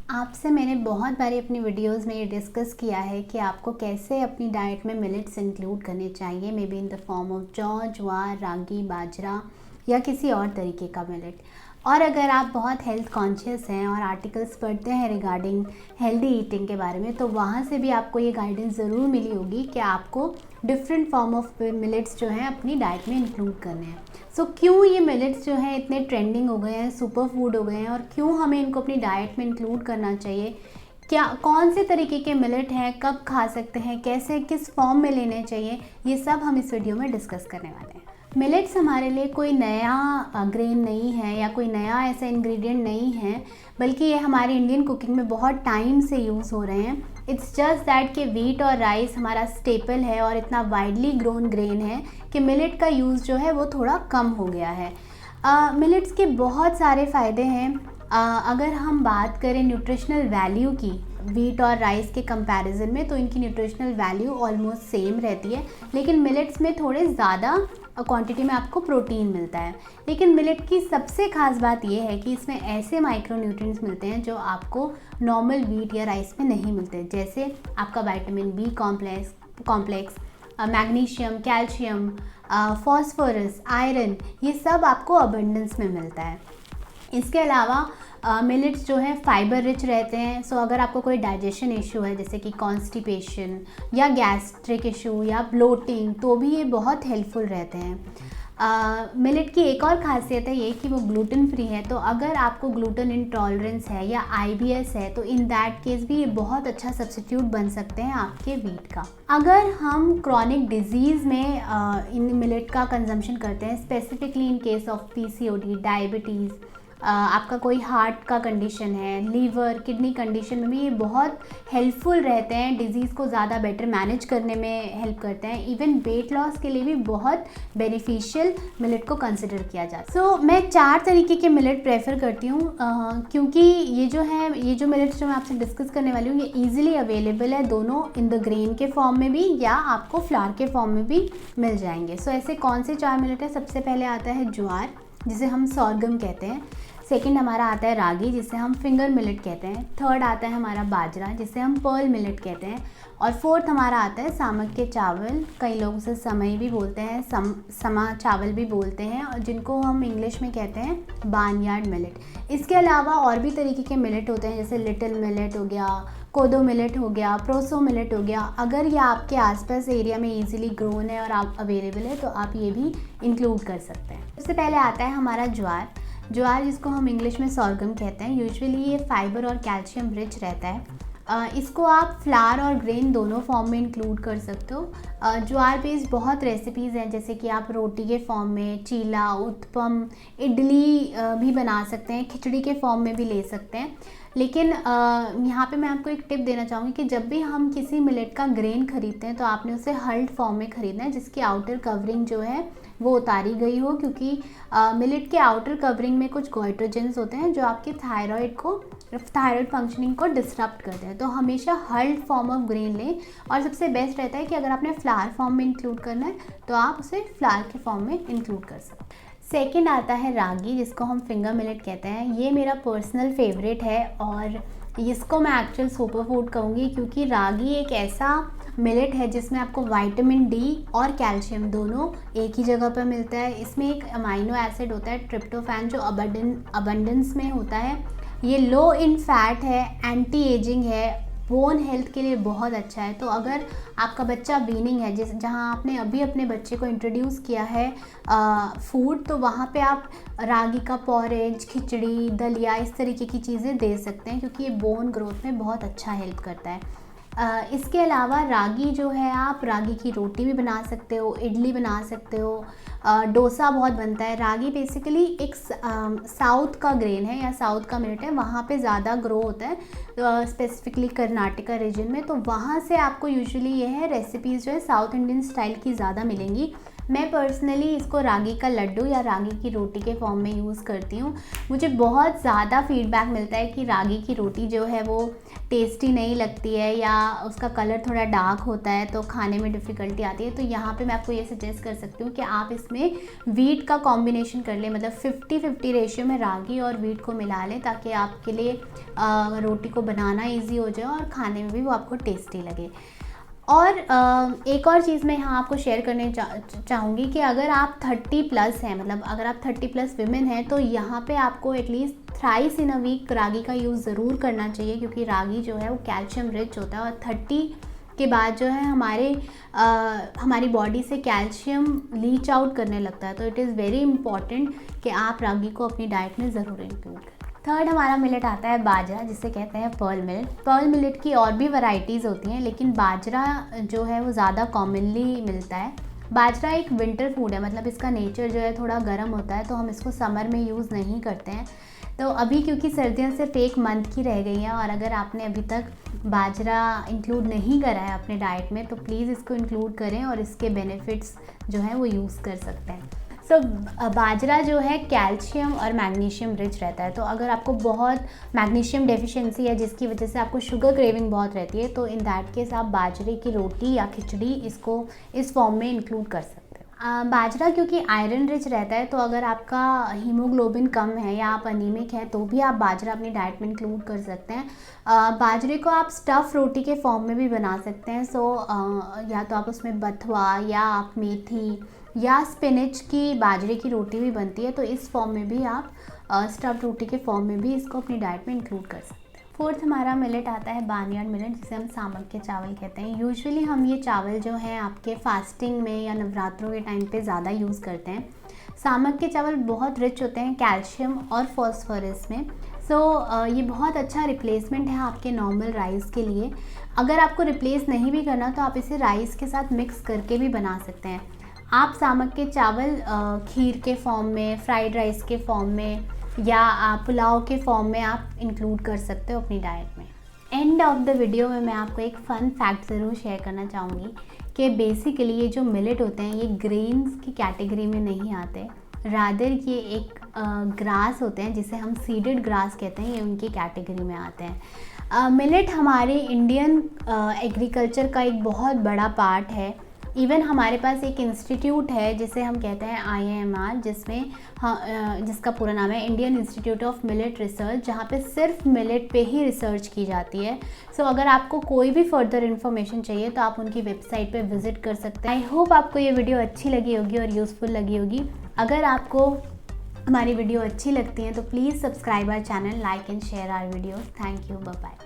आपसे मैंने बहुत बारी अपनी वीडियोस में ये डिस्कस किया है कि आपको कैसे अपनी डाइट में मिलेट्स इंक्लूड करने चाहिए, may be in the form of जौ, ज्वार, रागी, बाजरा या किसी और तरीके का मिलेट। और अगर आप बहुत हेल्थ कॉन्शियस हैं और आर्टिकल्स पढ़ते हैं रिगार्डिंग हेल्दी ईटिंग के बारे में, तो वहाँ से भी आपको ये गाइडेंस ज़रूर मिली होगी कि आपको डिफरेंट फॉर्म ऑफ मिलेट्स जो हैं अपनी डाइट में इंक्लूड करने हैं। सो क्यों ये मिलेट्स जो हैं इतने ट्रेंडिंग हो गए हैं, सुपर फूड हो गए हैं, और क्यों हमें इनको अपनी डाइट में इंक्लूड करना चाहिए, क्या कौन से तरीके के मिलेट हैं, कब खा सकते हैं, कैसे किस फॉर्म में लेने चाहिए, ये सब हम इस वीडियो में डिस्कस करने वाले हैं। मिलेट्स हमारे लिए कोई नया ग्रेन नहीं है या कोई नया ऐसा इंग्रेडिएंट नहीं है, बल्कि ये हमारे इंडियन कुकिंग में बहुत टाइम से यूज़ हो रहे हैं। इट्स जस्ट दैट कि वीट और राइस हमारा स्टेपल है और इतना वाइडली ग्रोन ग्रेन है कि मिलेट का यूज़ जो है वो थोड़ा कम हो गया है। मिलेट्स के बहुत सारे फ़ायदे हैं। अगर हम बात करें न्यूट्रिशनल वैल्यू की वीट और राइस के कंपैरिजन में, तो इनकी न्यूट्रिशनल वैल्यू ऑलमोस्ट सेम रहती है, लेकिन मिलेट्स में थोड़े ज़्यादा क्वांटिटी में आपको प्रोटीन मिलता है। लेकिन मिलेट की सबसे खास बात यह है कि इसमें ऐसे माइक्रोन्यूट्रिएंट्स मिलते हैं जो आपको नॉर्मल वीट या राइस में नहीं मिलते, जैसे आपका vitamin B complex, magnesium, calcium, phosphorus, iron, ये सब आपको अबंडेंस में मिलता है। इसके अलावा मिलेट्स जो हैं फाइबर रिच रहते हैं। सो अगर आपको कोई डाइजेशन इशू है, जैसे कि कॉन्स्टिपेशन या गैस्ट्रिक इशू या ब्लोटिंग, तो भी ये बहुत हेल्पफुल रहते हैं। मिलेट की एक और खासियत है ये कि वो ग्लूटेन फ्री है, तो अगर आपको ग्लूटेन इंटॉलरेंस है या IBS है, तो इन दैट केस भी ये बहुत अच्छा सब्स्टिट्यूट बन सकते हैं आपके वीट का। अगर हम क्रॉनिक डिजीज़ में इन मिलेट का कंजम्पशन करते हैं, specifically in case of PCOD, diabetes, आपका कोई हार्ट का कंडीशन है, लीवर, किडनी कंडीशन में भी ये बहुत हेल्पफुल रहते हैं, डिजीज़ को ज़्यादा बेटर मैनेज करने में हेल्प करते हैं। इवन वेट लॉस के लिए भी बहुत बेनिफिशियल मिलेट को कंसिडर किया जाता है। सो मैं 4 तरीके के मिलेट प्रेफर करती हूँ, क्योंकि ये जो मिलेट्स जो मैं आपसे डिस्कस करने वाली हूँ, ये ईजिली अवेलेबल है, दोनों इन द ग्रेन के फॉर्म में भी या आपको फ्लावर के फॉर्म में भी मिल जाएंगे। सो ऐसे कौन से 4 मिलेट है? सबसे पहले आता है ज्वार, जिसे हम सॉर्गम कहते हैं। सेकंड हमारा आता है रागी, जिसे हम फिंगर मिलेट कहते हैं। थर्ड आता है हमारा बाजरा, जिसे हम पर्ल मिलेट कहते हैं। और फोर्थ हमारा आता है सामक के चावल, कई लोग उसे समई भी बोलते हैं, समा चावल भी बोलते हैं, और जिनको हम इंग्लिश में कहते हैं बार्नयार्ड मिलेट। इसके अलावा और भी तरीके के मिलेट होते हैं, जैसे लिटिल मिलेट हो गया, कोदो मिलेट हो गया, प्रोसो मिलेट हो गया। अगर ये आपके आसपास एरिया में इजीली ग्रोन है और आप अवेलेबल है, तो आप ये भी इंक्लूड कर सकते हैं। सबसे पहले आता है हमारा ज्वार, जिसको हम इंग्लिश में सॉर्गम कहते हैं। यूजुअली ये फाइबर और कैल्शियम रिच रहता है। इसको आप फ्लावर और ग्रेन दोनों फॉर्म में इंक्लूड कर सकते हो। ज्वार बेस्ड बहुत रेसिपीज़ हैं, जैसे कि आप रोटी के फॉर्म में चीला, उत्पम, इडली भी बना सकते हैं, खिचड़ी के फॉर्म में भी ले सकते हैं। लेकिन यहाँ पे मैं आपको एक टिप देना चाहूँगी कि जब भी हम किसी मिलेट का ग्रेन खरीदते हैं, तो आपने उसे हल्ड फॉर्म में ख़रीदना है, जिसकी आउटर कवरिंग जो है वो उतारी गई हो, क्योंकि मिलेट के आउटर कवरिंग में कुछ गोइट्रोजेंस होते हैं जो आपके थायराइड फंक्शनिंग को डिस्टर्ब करते हैं। तो हमेशा हल्ड फॉर्म ऑफ ग्रेन लें, और सबसे बेस्ट रहता है कि अगर आपने फ्लावर फॉर्म में इंक्लूड करना है, तो आप उसे फ्लावर के फॉर्म में इंक्लूड कर सकते हैं। सेकंड आता है रागी, जिसको हम फिंगर मिलेट कहते हैं। ये मेरा पर्सनल फेवरेट है और इसको मैं एक्चुअल सुपर फूड कहूँगी, क्योंकि रागी एक ऐसा मिलेट है जिसमें आपको विटामिन डी और कैल्शियम दोनों एक ही जगह पर मिलता है। इसमें एक अमाइनो एसिड होता है ट्रिप्टोफैन, जो अबंडेंस में होता है। ये लो इन फैट है, एंटी एजिंग है, बोन हेल्थ के लिए बहुत अच्छा है। तो अगर आपका बच्चा वीनिंग है, जहाँ आपने अभी अपने बच्चे को इंट्रोड्यूस किया है फूड, तो वहाँ पे आप रागी का पॉरेज, खिचड़ी, दलिया, इस तरीके की चीज़ें दे सकते हैं, क्योंकि ये बोन ग्रोथ में बहुत अच्छा हेल्प करता है। इसके अलावा रागी जो है, आप रागी की रोटी भी बना सकते हो, इडली बना सकते हो, डोसा बहुत बनता है। रागी बेसिकली एक साउथ का ग्रेन है या साउथ का मिलेट है, वहाँ पे ज़्यादा ग्रो होता है, स्पेसिफिकली कर्नाटका रीजन में। तो वहाँ से आपको यूजुअली ये है रेसिपीज़ जो है साउथ इंडियन स्टाइल की ज़्यादा मिलेंगी। मैं पर्सनली इसको रागी का लड्डू या रागी की रोटी के फॉर्म में यूज़ करती हूँ। मुझे बहुत ज़्यादा फीडबैक मिलता है कि रागी की रोटी जो है वो टेस्टी नहीं लगती है या उसका कलर थोड़ा डार्क होता है तो खाने में डिफ़िकल्टी आती है। तो यहाँ पे मैं आपको ये सजेस्ट कर सकती हूँ कि आप इसमें वीट का कॉम्बिनेशन कर लें, मतलब 50-50 रेशियो में रागी और वीट को मिला लें, ताकि आपके लिए रोटी को बनाना ईजी हो जाए और खाने में भी वो आपको टेस्टी लगे। और एक और चीज़ मैं यहाँ आपको शेयर करने चाहूँगी कि अगर आप 30+ हैं, मतलब अगर आप 30+ विमेन हैं, तो यहाँ पे आपको at least thrice in a week रागी का यूज़ ज़रूर करना चाहिए, क्योंकि रागी जो है वो कैल्शियम रिच होता है और 30 के बाद जो है हमारी बॉडी से कैल्शियम लीच आउट करने लगता है। तो इट इज़ वेरी इंपॉर्टेंट कि आप रागी को अपनी डाइट में ज़रूर इंक्लूड करें। थर्ड हमारा मिलेट आता है बाजरा, जिसे कहते हैं पर्ल मिलेट। पर्ल मिलेट की और भी वैरायटीज़ होती हैं, लेकिन बाजरा जो है वो ज़्यादा कॉमनली मिलता है। बाजरा एक विंटर फूड है, मतलब इसका नेचर जो है थोड़ा गर्म होता है, तो हम इसको समर में यूज़ नहीं करते हैं। तो अभी क्योंकि सर्दियाँ सिर्फ 1 मंथ की रह गई हैं और अगर आपने अभी तक बाजरा इंक्लूड नहीं करा है अपने डाइट में, तो प्लीज़ इसको इंक्लूड करें और इसके बेनिफिट्स जो हैं वो यूज़ कर सकते हैं। बाजरा जो है कैल्शियम और मैग्नीशियम रिच रहता है, तो अगर आपको बहुत मैग्नीशियम डेफिशिएंसी है जिसकी वजह से आपको शुगर क्रेविंग बहुत रहती है, तो इन दैट केस आप बाजरे की रोटी या खिचड़ी इसको इस फॉर्म में इंक्लूड कर सकते हैं। बाजरा क्योंकि आयरन रिच रहता है, तो अगर आपका हीमोग्लोबिन कम है या आप अनीमिक हैं, तो भी आप बाजरा अपनी डाइट में इंक्लूड कर सकते हैं। बाजरे को आप स्टफ़ रोटी के फॉर्म में भी बना सकते हैं। या तो आप उसमें बथुआ या आप मेथी या स्पिनच की बाजरे की रोटी भी बनती है, तो इस फॉर्म में भी आप स्टफ़्ड रोटी के फॉर्म में भी इसको अपनी डाइट में इंक्लूड कर सकते हैं। फोर्थ हमारा मिलेट आता है बार्नयार्ड मिलेट, जिसे हम सामक के चावल कहते हैं। यूजुअली हम ये चावल जो हैं आपके फास्टिंग में या नवरात्रों के टाइम पे ज़्यादा यूज़ करते हैं। सामक के चावल बहुत रिच होते हैं कैल्शियम और फॉस्फोरस में, ये बहुत अच्छा रिप्लेसमेंट है आपके नॉर्मल राइस के लिए। अगर आपको रिप्लेस नहीं भी करना तो आप इसे राइस के साथ मिक्स करके भी बना सकते हैं। आप सामक के चावल खीर के फॉर्म में, फ्राइड राइस के फॉर्म में या पुलाव के फॉर्म में आप इंक्लूड कर सकते हो अपनी डाइट में। एंड ऑफ द वीडियो में मैं आपको एक फ़न फैक्ट ज़रूर शेयर करना चाहूँगी कि बेसिकली ये जो मिलेट होते हैं ये ग्रेन्स की कैटेगरी में नहीं आते, रादर ये एक ग्रास होते हैं जिसे हम सीडेड ग्रास कहते हैं, ये उनकी कैटेगरी में आते हैं। मिलेट हमारे इंडियन एग्रीकल्चर का एक बहुत बड़ा पार्ट है। इवन हमारे पास एक इंस्टीट्यूट है जिसे हम कहते हैं IIMR, जिसका पूरा नाम है Indian institute of millet research, जहाँ पे सिर्फ मिलेट पे ही रिसर्च की जाती है। अगर आपको कोई भी फर्दर इन्फॉर्मेशन चाहिए तो आप उनकी वेबसाइट पे विजिट कर सकते हैं। आई होप आपको ये वीडियो अच्छी लगी होगी और यूज़फुल लगी होगी। अगर आपको हमारी वीडियो अच्छी लगती है तो please subscribe our channel, like and share our video. Thank you, bye bye.